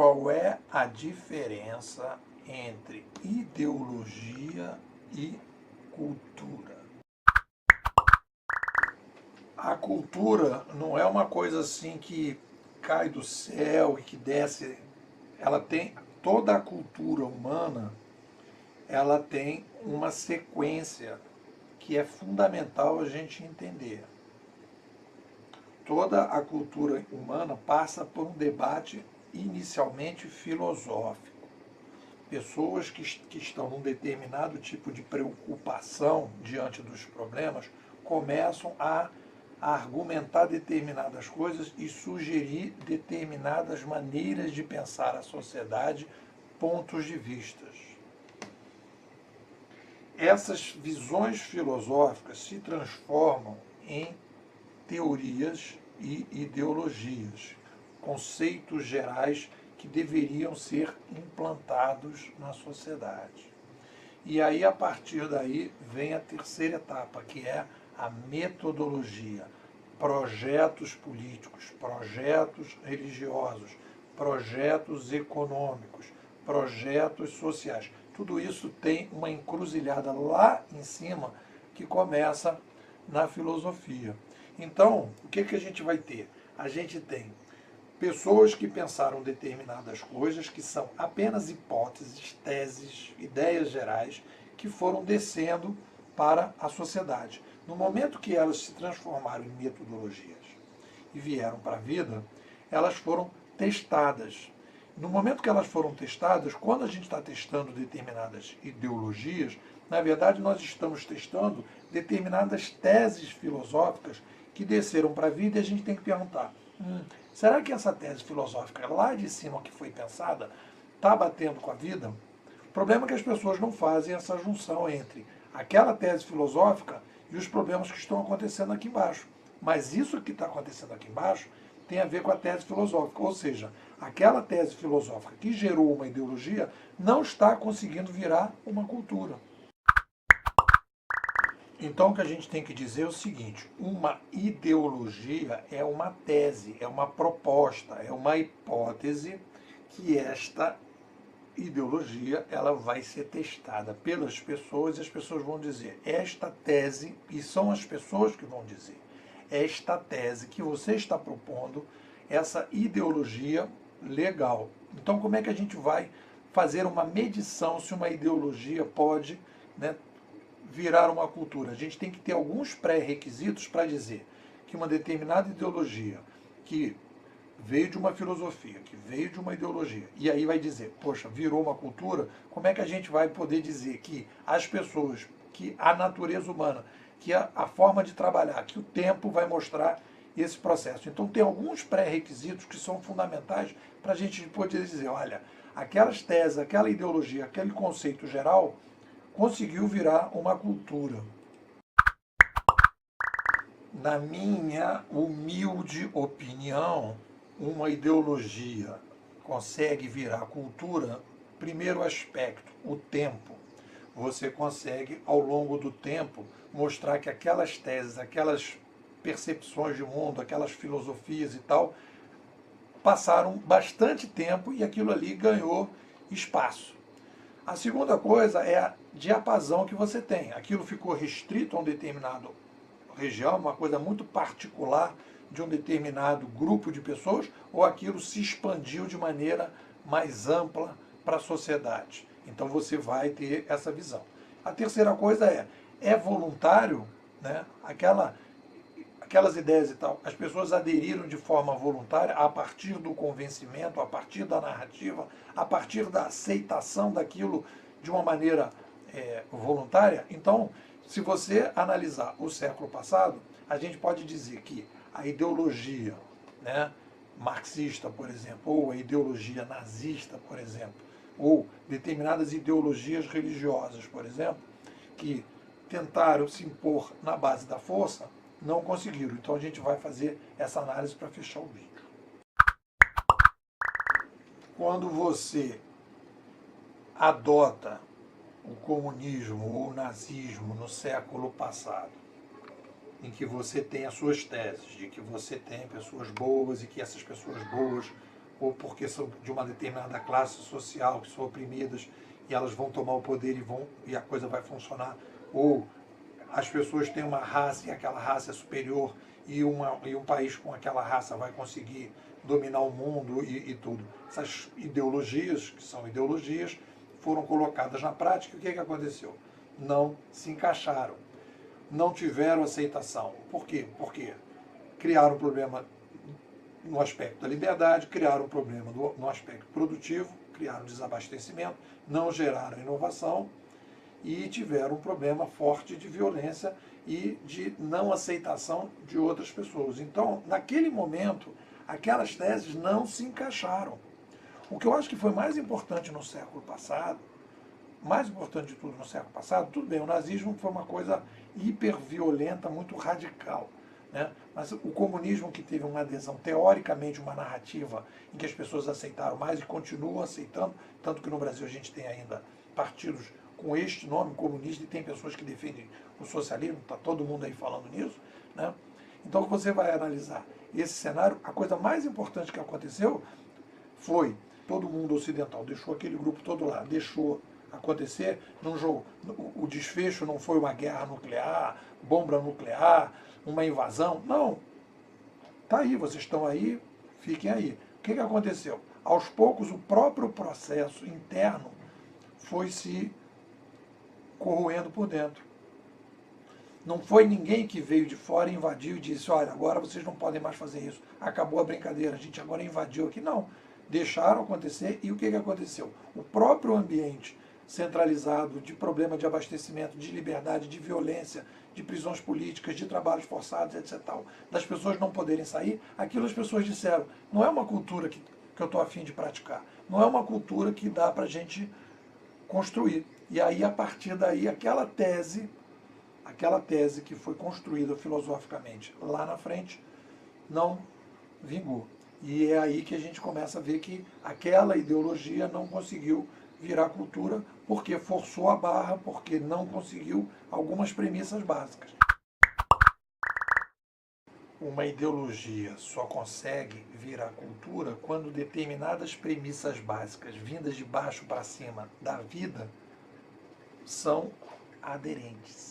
Qual é a diferença entre ideologia e cultura? A cultura não é uma coisa assim que cai do céu e que desce. Ela tem toda a cultura humana, ela tem uma sequência que é fundamental a gente entender. Toda a cultura humana passa por um debate inicialmente filosófico. Pessoas que estão num determinado tipo de preocupação diante dos problemas começam a argumentar determinadas coisas e sugerir determinadas maneiras de pensar a sociedade, pontos de vistas. Essas visões filosóficas se transformam em teorias e ideologias, conceitos gerais que deveriam ser implantados na sociedade. E aí, a partir daí, vem a terceira etapa, que é a metodologia. Projetos políticos, projetos religiosos, projetos econômicos, projetos sociais. Tudo isso tem uma encruzilhada lá em cima que começa na filosofia. Então, o que a gente vai ter? A gente tem pessoas que pensaram determinadas coisas que são apenas hipóteses, teses, ideias gerais que foram descendo para a sociedade. No momento que elas se transformaram em metodologias e vieram para a vida, elas foram testadas. No momento que elas foram testadas, quando a gente está testando determinadas ideologias, na verdade nós estamos testando determinadas teses filosóficas que desceram para a vida e a gente tem que perguntar, será que essa tese filosófica lá de cima que foi pensada está batendo com a vida? O problema é que as pessoas não fazem essa junção entre aquela tese filosófica e os problemas que estão acontecendo aqui embaixo. Mas isso que está acontecendo aqui embaixo tem a ver com a tese filosófica, ou seja, aquela tese filosófica que gerou uma ideologia não está conseguindo virar uma cultura. Então, o que a gente tem que dizer é o seguinte, uma ideologia é uma tese, é uma proposta, é uma hipótese que esta ideologia ela vai ser testada pelas pessoas e as pessoas vão dizer, esta tese, e são as pessoas que vão dizer, esta tese que você está propondo, essa ideologia legal. Então, como é que a gente vai fazer uma medição se uma ideologia pode, né, virar uma cultura? A gente tem que ter alguns pré-requisitos para dizer que uma determinada ideologia que veio de uma filosofia, que veio de uma ideologia, e aí vai dizer, poxa, virou uma cultura, como é que a gente vai poder dizer que as pessoas, que a natureza humana, que a forma de trabalhar, que o tempo vai mostrar esse processo? Então tem alguns pré-requisitos que são fundamentais para a gente poder dizer, olha, aquelas teses, aquela ideologia, aquele conceito geral conseguiu virar uma cultura. Na minha humilde opinião, uma ideologia consegue virar cultura, primeiro aspecto, o tempo. Você consegue, ao longo do tempo, mostrar que aquelas teses, aquelas percepções de mundo, aquelas filosofias e tal, passaram bastante tempo e aquilo ali ganhou espaço. A segunda coisa é a diapasão que você tem. Aquilo ficou restrito a um determinado região, uma coisa muito particular de um determinado grupo de pessoas, ou aquilo se expandiu de maneira mais ampla para a sociedade. Então você vai ter essa visão. A terceira coisa é voluntário, né? Aquelas ideias e tal, as pessoas aderiram de forma voluntária a partir do convencimento, a partir da narrativa, a partir da aceitação daquilo de uma maneira voluntária. Então, se você analisar o século passado, a gente pode dizer que a ideologia, né, marxista, por exemplo, ou a ideologia nazista, por exemplo, ou determinadas ideologias religiosas, por exemplo, que tentaram se impor na base da força, não conseguiram. Então a gente vai fazer essa análise para fechar o vídeo. Quando você adota o comunismo ou o nazismo no século passado, em que você tem as suas teses, de que você tem pessoas boas e que essas pessoas boas ou porque são de uma determinada classe social, que são oprimidas, e elas vão tomar o poder e a coisa vai funcionar, ou as pessoas têm uma raça e aquela raça é superior e um país com aquela raça vai conseguir dominar o mundo e tudo. Essas ideologias, que são ideologias, foram colocadas na prática. E o que aconteceu? Não se encaixaram, não tiveram aceitação. Por quê? Porque criaram um problema no aspecto da liberdade, criaram um problema no aspecto produtivo, criaram desabastecimento, não geraram inovação e tiveram um problema forte de violência e de não aceitação de outras pessoas. Então, naquele momento, aquelas teses não se encaixaram. O que eu acho que foi mais importante no século passado, mais importante de tudo no século passado, tudo bem, o nazismo foi uma coisa hiperviolenta, muito radical, né? Mas o comunismo, que teve uma adesão, teoricamente, uma narrativa em que as pessoas aceitaram mais e continuam aceitando, tanto que no Brasil a gente tem ainda partidos com este nome, comunista, e tem pessoas que defendem o socialismo, está todo mundo aí falando nisso, né? Então, você vai analisar esse cenário, a coisa mais importante que aconteceu foi todo mundo ocidental deixou aquele grupo todo lá, deixou acontecer num jogo. O desfecho não foi uma guerra nuclear, bomba nuclear, uma invasão. Não. Tá aí, vocês estão aí, fiquem aí. O que aconteceu? Aos poucos, o próprio processo interno foi se corroendo por dentro. Não foi ninguém que veio de fora, invadiu e disse, olha, agora vocês não podem mais fazer isso. Acabou a brincadeira, a gente agora invadiu aqui. Não. Deixaram acontecer e o que aconteceu? O próprio ambiente centralizado de problema de abastecimento, de liberdade, de violência, de prisões políticas, de trabalhos forçados, etc. Das pessoas não poderem sair, aquilo as pessoas disseram, não é uma cultura que eu estou a fim de praticar. Não é uma cultura que dá para a gente construir. E aí, a partir daí, aquela tese que foi construída filosoficamente lá na frente, não vingou. E é aí que a gente começa a ver que aquela ideologia não conseguiu virar cultura porque forçou a barra, porque não conseguiu algumas premissas básicas. Uma ideologia só consegue virar cultura quando determinadas premissas básicas, vindas de baixo para cima da vida, são aderentes.